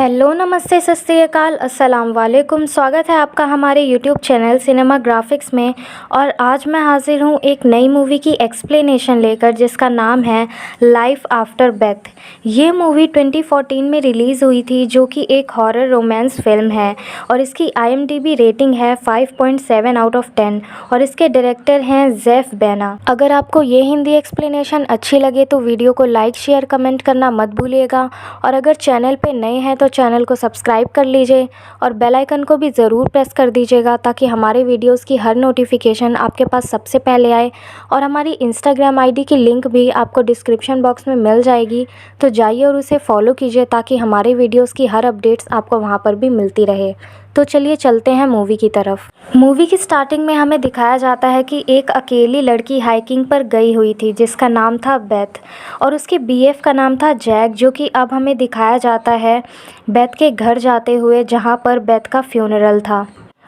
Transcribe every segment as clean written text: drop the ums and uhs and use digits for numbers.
Hello, नमस्ते, सत श्री अकाल, अस्सलाम वालेकुम। स्वागत है आपका हमारे यूट्यूब चैनल सिनेमा ग्राफिक्स में। और आज मैं हाज़िर हूँ एक नई मूवी की एक्सप्लेनेशन लेकर जिसका नाम है लाइफ आफ्टर डेथ। ये मूवी 2014 में रिलीज़ हुई थी, जो कि एक हॉरर रोमांस फिल्म है और इसकी IMDb रेटिंग है 5.7 आउट ऑफ 10 और इसके डायरेक्टर हैं जेफ बेना। अगर आपको ये हिंदी एक्सप्लेनेशन अच्छी लगे तो वीडियो को लाइक, शेयर, कमेंट करना मत भूलिएगा। और अगर चैनल पे नए हैं तो चैनल को सब्सक्राइब कर लीजिए और बेल आइकन को भी ज़रूर प्रेस कर दीजिएगा ताकि हमारे वीडियोस की हर नोटिफिकेशन आपके पास सबसे पहले आए। और हमारी इंस्टाग्राम आईडी की लिंक भी आपको डिस्क्रिप्शन बॉक्स में मिल जाएगी, तो जाइए और उसे फॉलो कीजिए ताकि हमारे वीडियोस की हर अपडेट्स आपको वहाँ पर भी मिलती रहे। तो चलिए चलते हैं मूवी की तरफ। मूवी की स्टार्टिंग में हमें दिखाया जाता है कि एक अकेली लड़की हाइकिंग पर गई हुई थी जिसका नाम था बेथ, और उसके BF का नाम था जैक, जो कि अब हमें दिखाया जाता है बेथ के घर जाते हुए जहां पर बेथ का फ्यूनरल था।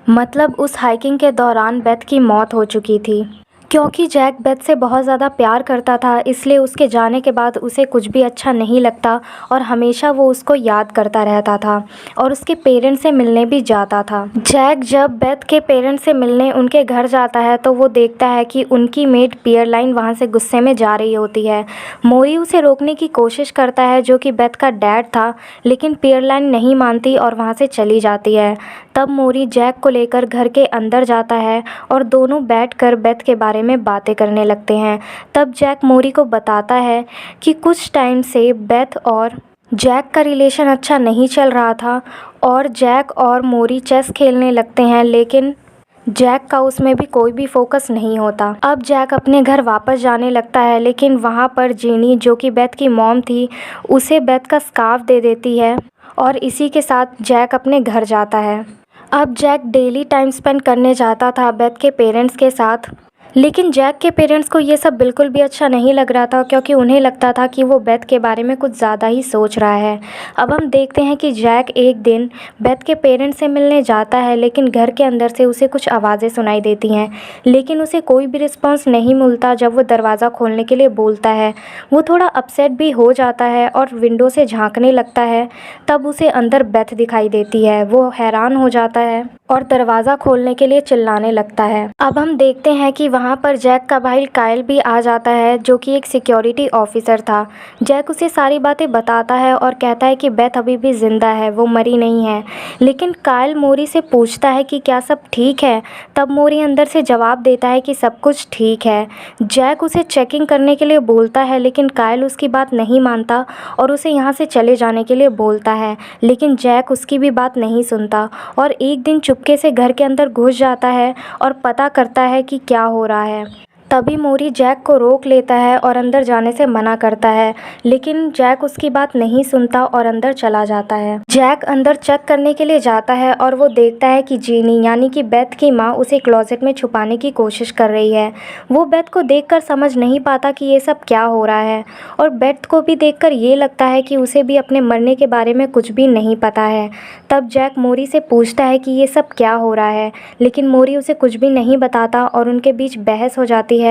मतलब उस हाइकिंग के दौरान बेथ की मौत हो चुकी थी। क्योंकि जैक बेथ से बहुत ज़्यादा प्यार करता था, इसलिए उसके जाने के बाद उसे कुछ भी अच्छा नहीं लगता और हमेशा वो उसको याद करता रहता था और उसके पेरेंट्स से मिलने भी जाता था। जैक जब बेथ के पेरेंट्स से मिलने उनके घर जाता है तो वो देखता है कि उनकी मेड पियरलाइन वहाँ से गुस्से में जा रही होती है। मोरी उसे रोकने की कोशिश करता है, जो कि बेथ का डैड था, लेकिन पियरलाइन नहीं मानती और वहाँ से चली जाती है। तब मोरी जैक को लेकर घर के अंदर जाता है और दोनों बैठकर बेथ के बारे में बातें करने लगते हैं। तब जैक मोरी को बताता है कि कुछ टाइम से बेथ और जैक का रिलेशन अच्छा नहीं चल रहा था और जैक और मोरी चेस खेलने लगते हैं, लेकिन जैक का उसमें भी कोई भी फोकस नहीं होता। अब जैक अपने घर वापस जाने लगता है, लेकिन वहाँ पर जीनी, जो कि बेथ की मॉम थी, उसे बेथ का स्कार्फ दे देती है और इसी के साथ जैक अपने घर जाता है। अब जैक डेली टाइम स्पेंड करने जाता था बेथ के पेरेंट्स के साथ, लेकिन जैक के पेरेंट्स को ये सब बिल्कुल भी अच्छा नहीं लग रहा था, क्योंकि उन्हें लगता था कि वो बेथ के बारे में कुछ ज़्यादा ही सोच रहा है। अब हम देखते हैं कि जैक एक दिन बेथ के पेरेंट्स से मिलने जाता है, लेकिन घर के अंदर से उसे कुछ आवाज़ें सुनाई देती हैं, लेकिन उसे कोई भी रिस्पॉन्स नहीं मिलता। जब वो दरवाज़ा खोलने के लिए बोलता है, वो थोड़ा अपसेट भी हो जाता है और विंडो से झाँकने लगता है। तब उसे अंदर बेथ दिखाई देती है। वो हैरान हो जाता है और दरवाज़ा खोलने के लिए चिल्लाने लगता है। अब हम देखते हैं कि वहाँ पर जैक का भाई काइल भी आ जाता है, जो कि एक सिक्योरिटी ऑफिसर था। जैक उसे सारी बातें बताता है और कहता है कि बेथ अभी भी ज़िंदा है, वो मरी नहीं है। लेकिन काइल मोरी से पूछता है कि क्या सब ठीक है। तब मोरी अंदर से जवाब देता है कि सब कुछ ठीक है। जैक उसे चेकिंग करने के लिए बोलता है, लेकिन काइल उसकी बात नहीं मानता और उसे यहाँ से चले जाने के लिए बोलता है, लेकिन जैक उसकी भी बात नहीं सुनता और एक दिन चुपके से घर के अंदर घुस जाता है और पता करता है कि क्या हो रहा है। तभी मोरी जैक को रोक लेता है और अंदर जाने से मना करता है, लेकिन जैक उसकी बात नहीं सुनता और अंदर चला जाता है। जैक अंदर चेक करने के लिए जाता है और वो देखता है कि जीनी, यानी कि बेथ की माँ, उसे क्लोजेट में छुपाने की कोशिश कर रही है। वो बेथ को देखकर समझ नहीं पाता कि ये सब क्या हो रहा है और बेथ को भी देखकर ये लगता है कि उसे भी अपने मरने के बारे में कुछ भी नहीं पता है। तब जैक मोरी से पूछता है कि ये सब क्या हो रहा है, लेकिन मोरी उसे कुछ भी नहीं बताता और उनके बीच बहस हो जाती है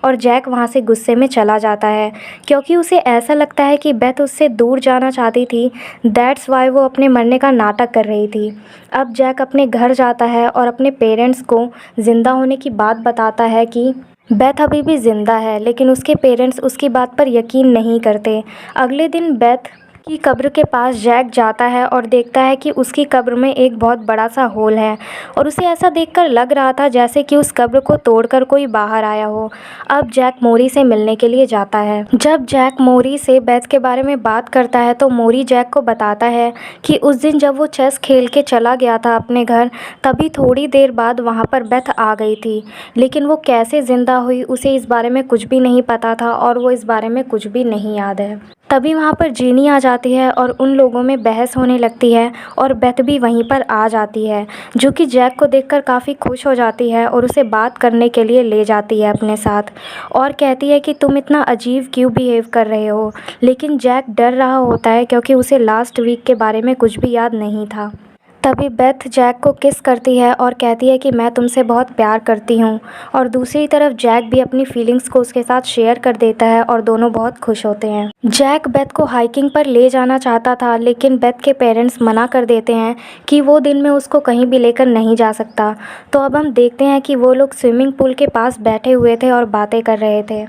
और जैक वहाँ से गुस्से में चला जाता है, क्योंकि उसे ऐसा लगता है कि बेथ उससे दूर जाना चाहती थी। दैट्स वाई वो अपने मरने का नाटक कर रही थी। अब जैक अपने घर जाता है और अपने पेरेंट्स को ज़िंदा होने की बात बताता है कि बेथ अभी भी ज़िंदा है, लेकिन उसके पेरेंट्स उसकी बात पर यकीन नहीं करते। अगले दिन बेथ की कब्र के पास जैक जाता है और देखता है कि उसकी कब्र में एक बहुत बड़ा सा होल है और उसे ऐसा देखकर लग रहा था जैसे कि उस कब्र को तोड़कर कोई बाहर आया हो। अब जैक मोरी से मिलने के लिए जाता है। जब जैक मोरी से बेथ के बारे में बात करता है तो मोरी जैक को बताता है कि उस दिन जब वो चेस खेल के चला गया था अपने घर, तभी थोड़ी देर बाद वहाँ पर बेथ आ गई थी, लेकिन वो कैसे ज़िंदा हुई उसे इस बारे में कुछ भी नहीं पता था और वो इस बारे में कुछ भी नहीं याद है। तभी वहाँ पर जीनी आ जाती है और उन लोगों में बहस होने लगती है और बेथ भी वहीं पर आ जाती है, जो कि जैक को देखकर काफ़ी खुश हो जाती है और उसे बात करने के लिए ले जाती है अपने साथ और कहती है कि तुम इतना अजीब क्यों बिहेव कर रहे हो। लेकिन जैक डर रहा होता है क्योंकि उसे लास्ट वीक के बारे में कुछ भी याद नहीं था। तभी बेथ जैक को किस करती है और कहती है कि मैं तुमसे बहुत प्यार करती हूँ। और दूसरी तरफ जैक भी अपनी फीलिंग्स को उसके साथ शेयर कर देता है और दोनों बहुत खुश होते हैं। जैक बेथ को हाइकिंग पर ले जाना चाहता था, लेकिन बेथ के पेरेंट्स मना कर देते हैं कि वो दिन में उसको कहीं भी लेकर नहीं जा सकता। तो अब हम देखते हैं कि वो लोग स्विमिंग पूल के पास बैठे हुए थे और बातें कर रहे थे।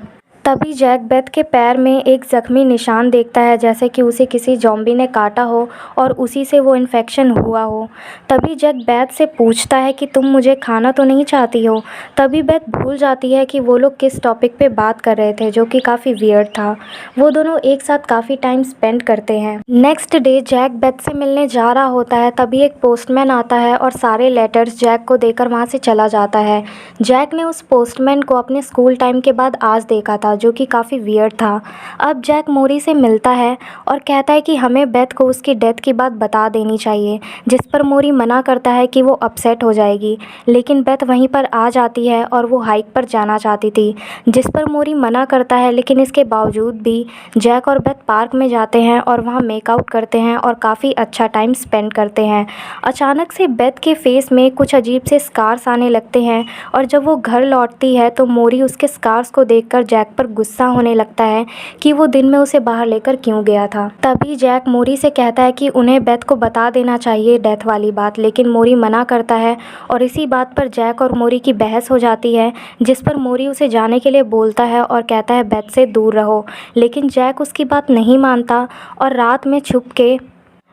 तभी जैक बेथ के पैर में एक ज़ख्मी निशान देखता है, जैसे कि उसे किसी ज़ॉम्बी ने काटा हो और उसी से वो इन्फेक्शन हुआ हो। तभी जैक बेथ से पूछता है कि तुम मुझे खाना तो नहीं चाहती हो। तभी बेथ भूल जाती है कि वो लोग किस टॉपिक पे बात कर रहे थे, जो कि काफ़ी वियर्ड था। वो दोनों एक साथ काफ़ी टाइम स्पेंड करते हैं। नेक्स्ट डे जैक बेथ से मिलने जा रहा होता है, तभी एक पोस्टमैन आता है और सारे लेटर्स जैक को देकर वहाँ से चला जाता है। जैक ने उस पोस्टमैन को अपने स्कूल टाइम के बाद आज देखा था, जो कि काफ़ी वियर्ड था। अब जैक मोरी से मिलता है और कहता है कि हमें बेथ को उसकी डेथ की बात बता देनी चाहिए, जिस पर मोरी मना करता है कि वो अपसेट हो जाएगी। लेकिन बेथ वहीं पर आ जाती है और वो हाइक पर जाना चाहती थी, जिस पर मोरी मना करता है। लेकिन इसके बावजूद भी जैक और बेथ पार्क में जाते हैं और वहाँ मेकआउट करते हैं और काफ़ी अच्छा टाइम स्पेंड करते हैं। अचानक से बेथ के फेस में कुछ अजीब से स्कार्स आने लगते हैं और जब वो घर लौटती है तो मोरी उसके स्कार्स को देखकर जैक पर गुस्सा होने लगता है कि वो दिन में उसे बाहर लेकर क्यों गया था। तभी जैक मोरी से कहता है कि उन्हें बेथ को बता देना चाहिए डेथ वाली बात, लेकिन मोरी मना करता है और इसी बात पर जैक और मोरी की बहस हो जाती है, जिस पर मोरी उसे जाने के लिए बोलता है और कहता है बेथ से दूर रहो। लेकिन जैक उसकी बात नहीं मानता और रात में छुप के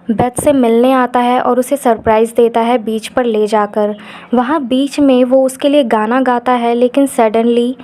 बेथ से मिलने आता है और उसे सरप्राइज़ देता है बीच पर ले जाकर। वहाँ बीच में वो उसके लिए गाना गाता है, लेकिन सडनली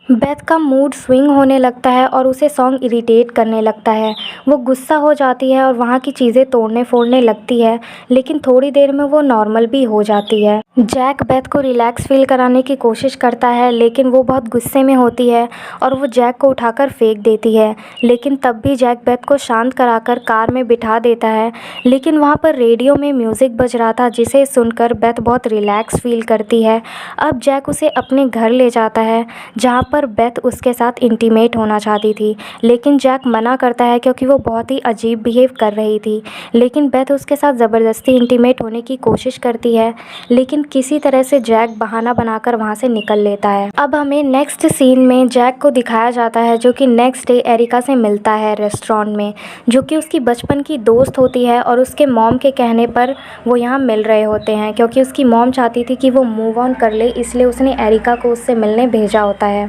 बेथ का मूड स्विंग होने लगता है और उसे सॉन्ग इरिटेट करने लगता है। वो गुस्सा हो जाती है और वहाँ की चीज़ें तोड़ने फोड़ने लगती है, लेकिन थोड़ी देर में वो नॉर्मल भी हो जाती है। जैक बेथ को रिलैक्स फील कराने की कोशिश करता है, लेकिन वो बहुत गुस्से में होती है और वो जैक को उठाकर फेंक देती है। लेकिन तब भी जैक बेथ को शांत कराकर कार में बिठा देता है। लेकिन वहाँ पर रेडियो में म्यूज़िक बज रहा था, जिसे सुनकर बेथ बहुत रिलैक्स फील करती है। अब जैक उसे अपने घर ले जाता है, जहाँ पर बेथ उसके साथ इंटीमेट होना चाहती थी, लेकिन जैक मना करता है क्योंकि वो बहुत ही अजीब बिहेव कर रही थी। लेकिन बेथ उसके साथ ज़बरदस्ती इंटीमेट होने की कोशिश करती है, लेकिन किसी तरह से जैक बहाना बनाकर वहाँ से निकल लेता है। अब हमें नेक्स्ट सीन में जैक को दिखाया जाता है, जो कि नेक्स्ट डे एरिका से मिलता है रेस्टोरेंट में, जो कि उसकी बचपन की दोस्त होती है। और उसके मॉम के कहने पर वो यहाँ मिल रहे होते हैं, क्योंकि उसकी मॉम चाहती थी कि वो मूव ऑन कर ले, इसलिए उसने एरिका को उससे मिलने भेजा होता है।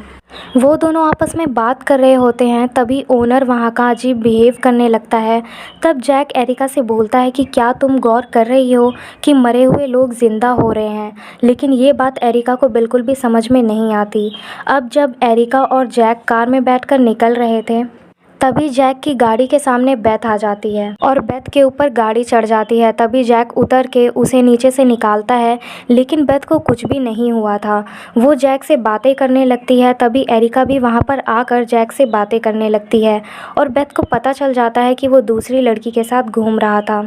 वो दोनों आपस में बात कर रहे होते हैं, तभी ओनर वहाँ का अजीब बिहेव करने लगता है। तब जैक एरिका से बोलता है कि क्या तुम गौर कर रही हो कि मरे हुए लोग ज़िंदा हो रहे हैं। लेकिन ये बात एरिका को बिल्कुल भी समझ में नहीं आती। अब जब एरिका और जैक कार में बैठकर निकल रहे थे, तभी जैक की गाड़ी के सामने बेथ आ जाती है और बेथ के ऊपर गाड़ी चढ़ जाती है। तभी जैक उतर के उसे नीचे से निकालता है, लेकिन बेथ को कुछ भी नहीं हुआ था। वो जैक से बातें करने लगती है। तभी एरिका भी वहाँ पर आकर जैक से बातें करने लगती है और बेथ को पता चल जाता है कि वो दूसरी लड़की के साथ घूम रहा था।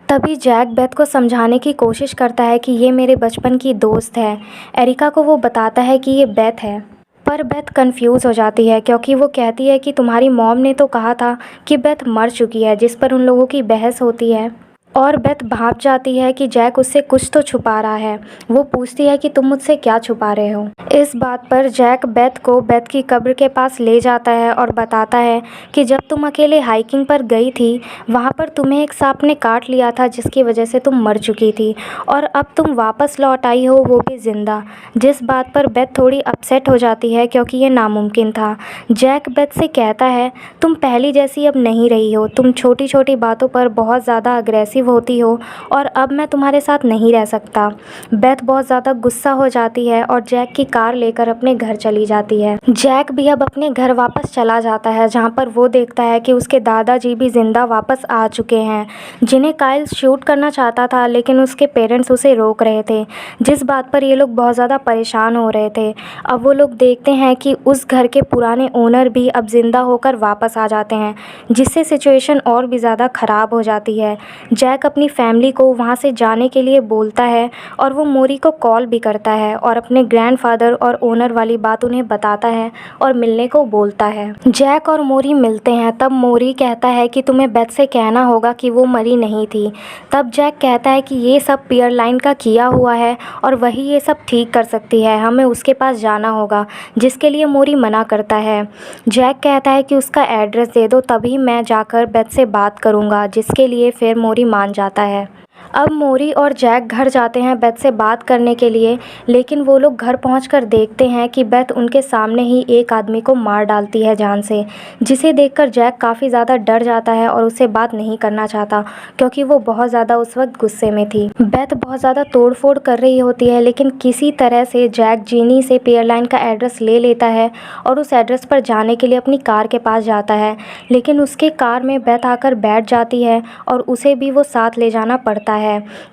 तभी जैक बेथ को समझाने की कोशिश करता है कि ये मेरे बचपन की दोस्त है। एरिका को वो बताता है कि ये बेथ है, पर बेथ कंफ्यूज हो जाती है, क्योंकि वो कहती है कि तुम्हारी मॉम ने तो कहा था कि बेथ मर चुकी है, जिस पर उन लोगों की बहस होती है। और बेथ भाप जाती है कि जैक उससे कुछ तो छुपा रहा है। वो पूछती है कि तुम मुझसे क्या छुपा रहे हो। इस बात पर जैक बेथ को बेथ की कब्र के पास ले जाता है और बताता है कि जब तुम अकेले हाइकिंग पर गई थी, वहाँ पर तुम्हें एक सांप ने काट लिया था, जिसकी वजह से तुम मर चुकी थी, और अब तुम वापस लौट आई हो, वो भी ज़िंदा। जिस बात पर बेथ थोड़ी अपसेट हो जाती है, क्योंकि ये नामुमकिन था। जैक बेथ से कहता है तुम पहली जैसी अब नहीं रही हो, तुम छोटी छोटी बातों पर बहुत ज़्यादा अग्रेसिव होती हो और अब मैं तुम्हारे साथ नहीं रह सकता। बेथ बहुत ज़्यादा गुस्सा हो जाती है और जैक की कार लेकर अपने घर चली जाती है। जैक भी अब अपने घर वापस चला जाता है, जहाँ पर वो देखता है कि उसके दादाजी भी ज़िंदा वापस आ चुके हैं, जिन्हें काइल शूट करना चाहता था, लेकिन उसके पेरेंट्स उसे रोक रहे थे, जिस बात पर ये लोग बहुत ज़्यादा परेशान हो रहे थे। अब वो लोग देखते हैं कि उस घर के पुराने ओनर भी अब ज़िंदा होकर वापस आ जाते हैं, जिससे सिचुएशन और भी ज़्यादा ख़राब हो जाती है। जैक जैक अपनी फैमिली को वहाँ से जाने के लिए बोलता है और वो मोरी को कॉल भी करता है और अपने ग्रैंडफादर और ओनर वाली बात उन्हें बताता है और मिलने को बोलता है। जैक और मोरी मिलते हैं। तब मोरी कहता है कि तुम्हें बेथ से कहना होगा कि वो मरी नहीं थी। तब जैक कहता है कि ये सब पियरलाइन का किया हुआ है और वही ये सब ठीक कर सकती है, हमें उसके पास जाना होगा, जिसके लिए मोरी मना करता है। जैक कहता है कि उसका एड्रेस दे दो, तभी मैं जाकर बेथ से बात करूँगा, जिसके लिए फिर मोरी मान जाता है। अब मोरी और जैक घर जाते हैं बेथ से बात करने के लिए, लेकिन वो लोग घर पहुंचकर देखते हैं कि बेथ उनके सामने ही एक आदमी को मार डालती है जान से, जिसे देखकर जैक काफ़ी ज़्यादा डर जाता है और उससे बात नहीं करना चाहता, क्योंकि वो बहुत ज़्यादा उस वक्त गुस्से में थी। बेथ बहुत ज़्यादा तोड़फोड़ कर रही होती है, लेकिन किसी तरह से जैक जीनी से पियरलाइन का एड्रेस ले लेता है और उस एड्रेस पर जाने के लिए अपनी कार के पास जाता है, लेकिन उसके कार में बेथ आकर बैठ जाती है और उसे भी वो साथ ले जाना पड़ता है।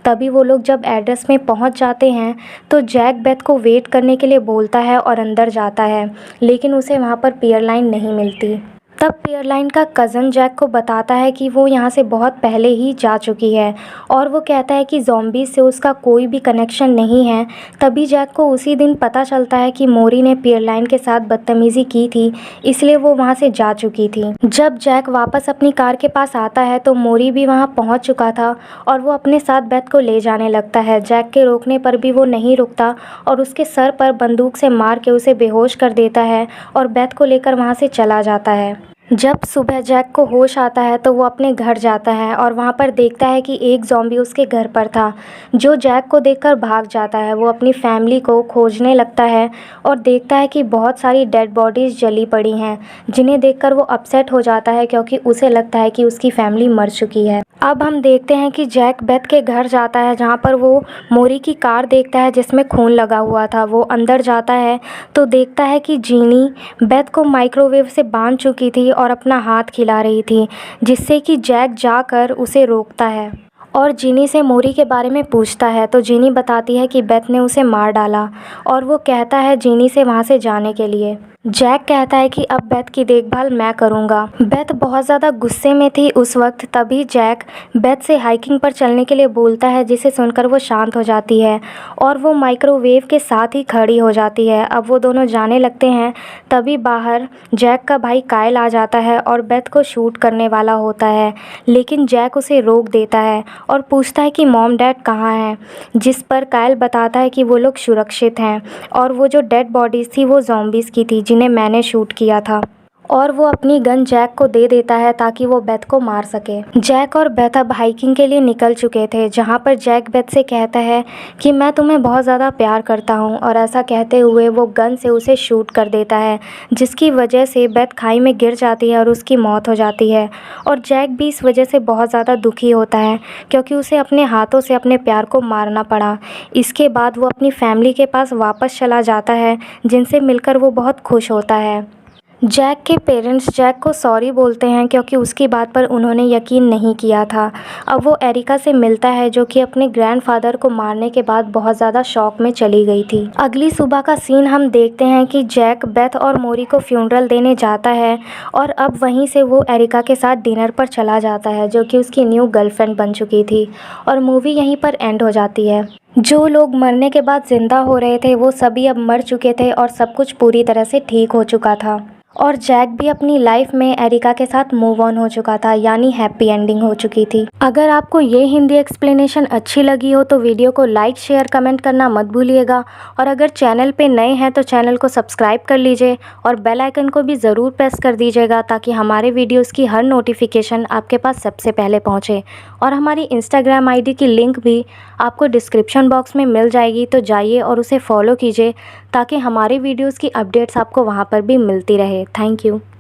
तभी वो लोग जब एड्रेस में पहुंच जाते हैं तो जैक बेथ को वेट करने के लिए बोलता है और अंदर जाता है, लेकिन उसे वहां पर पियरलाइन नहीं मिलती। तब पियरलाइन का कज़न जैक को बताता है कि वो यहाँ से बहुत पहले ही जा चुकी है और वो कहता है कि ज़ॉम्बीज़ से उसका कोई भी कनेक्शन नहीं है। तभी जैक को उसी दिन पता चलता है कि मोरी ने पियरलाइन के साथ बदतमीज़ी की थी, इसलिए वो वहाँ से जा चुकी थी। जब जैक वापस अपनी कार के पास आता है तो मोरी भी वहाँ पहुँच चुका था और वो अपने साथ बेथ को ले जाने लगता है। जैक के रोकने पर भी वो नहीं रुकता और उसके सर पर बंदूक से मार के उसे बेहोश कर देता है और बेथ को लेकर वहाँ से चला जाता है। जब सुबह जैक को होश आता है तो वो अपने घर जाता है और वहाँ पर देखता है कि एक ज़ॉम्बी उसके घर पर था, जो जैक को देखकर भाग जाता है। वो अपनी फैमिली को खोजने लगता है और देखता है कि बहुत सारी डेड बॉडीज़ जली पड़ी हैं, जिन्हें देखकर वो अपसेट हो जाता है, क्योंकि उसे लगता है कि उसकी फैमिली मर चुकी है। अब हम देखते हैं कि जैक बेथ के घर जाता है, जहाँ पर वो मोरी की कार देखता है जिसमें खून लगा हुआ था। वो अंदर जाता है तो देखता है कि जीनी बेथ को माइक्रोवेव से बांध चुकी थी और अपना हाथ खिला रही थी, जिससे कि जैक जाकर उसे रोकता है और जीनी से मोरी के बारे में पूछता है। तो जीनी बताती है कि बेथ ने उसे मार डाला और वो कहता है जीनी से वहाँ से जाने के लिए। जैक कहता है कि अब बेथ की देखभाल मैं करूँगा। बेथ बहुत ज़्यादा गुस्से में थी उस वक्त। तभी जैक बेथ से हाइकिंग पर चलने के लिए बोलता है, जिसे सुनकर वो शांत हो जाती है और वो माइक्रोवेव के साथ ही खड़ी हो जाती है। अब वो दोनों जाने लगते हैं। तभी बाहर जैक का भाई कायल आ जाता है और बेथ को शूट करने वाला होता है, लेकिन जैक उसे रोक देता है और पूछता है कि मॉम डैड कहाँ हैं, जिस पर कायल बताता है कि वो लोग सुरक्षित हैं और वो जो डेड बॉडीज़ थी वो ज़ॉम्बीज़ की थी, जिन्हें मैंने शूट किया था। और वो अपनी गन जैक को दे देता है ताकि वो बेथ को मार सके। जैक और बेथ अब हाइकिंग के लिए निकल चुके थे, जहाँ पर जैक बेथ से कहता है कि मैं तुम्हें बहुत ज़्यादा प्यार करता हूँ, और ऐसा कहते हुए वो गन से उसे शूट कर देता है, जिसकी वजह से बेथ खाई में गिर जाती है और उसकी मौत हो जाती है। और जैक भी इस वजह से बहुत ज़्यादा दुखी होता है, क्योंकि उसे अपने हाथों से अपने प्यार को मारना पड़ा। इसके बाद वो अपनी फैमिली के पास वापस चला जाता है, जिनसे मिलकर वो बहुत खुश होता है। जैक के पेरेंट्स जैक को सॉरी बोलते हैं, क्योंकि उसकी बात पर उन्होंने यकीन नहीं किया था। अब वो एरिका से मिलता है, जो कि अपने ग्रैंडफादर को मारने के बाद बहुत ज़्यादा शॉक में चली गई थी। अगली सुबह का सीन हम देखते हैं कि जैक बेथ और मोरी को फ्यूनरल देने जाता है और अब वहीं से वो एरिका के साथ डिनर पर चला जाता है, जो कि उसकी न्यू गर्लफ्रेंड बन चुकी थी। और मूवी यहीं पर एंड हो जाती है। जो लोग मरने के बाद ज़िंदा हो रहे थे वो सभी अब मर चुके थे और सब कुछ पूरी तरह से ठीक हो चुका था। और जैक भी अपनी लाइफ में एरिका के साथ मूव ऑन हो चुका था, यानी हैप्पी एंडिंग हो चुकी थी। अगर आपको ये हिंदी एक्सप्लेनेशन अच्छी लगी हो तो वीडियो को लाइक शेयर कमेंट करना मत भूलिएगा। और अगर चैनल पे नए हैं तो चैनल को सब्सक्राइब कर लीजिए और बेल आइकन को भी ज़रूर प्रेस कर दीजिएगा, ताकि हमारे वीडियोस की हर नोटिफिकेशन आपके पास सबसे पहले पहुँचे। और हमारी इंस्टाग्राम ID की लिंक भी आपको डिस्क्रिप्शन बॉक्स में मिल जाएगी, तो जाइए और उसे फॉलो कीजिए, ताकि हमारे वीडियोज़ की अपडेट्स आपको वहाँ पर भी मिलती रहे। Thank you.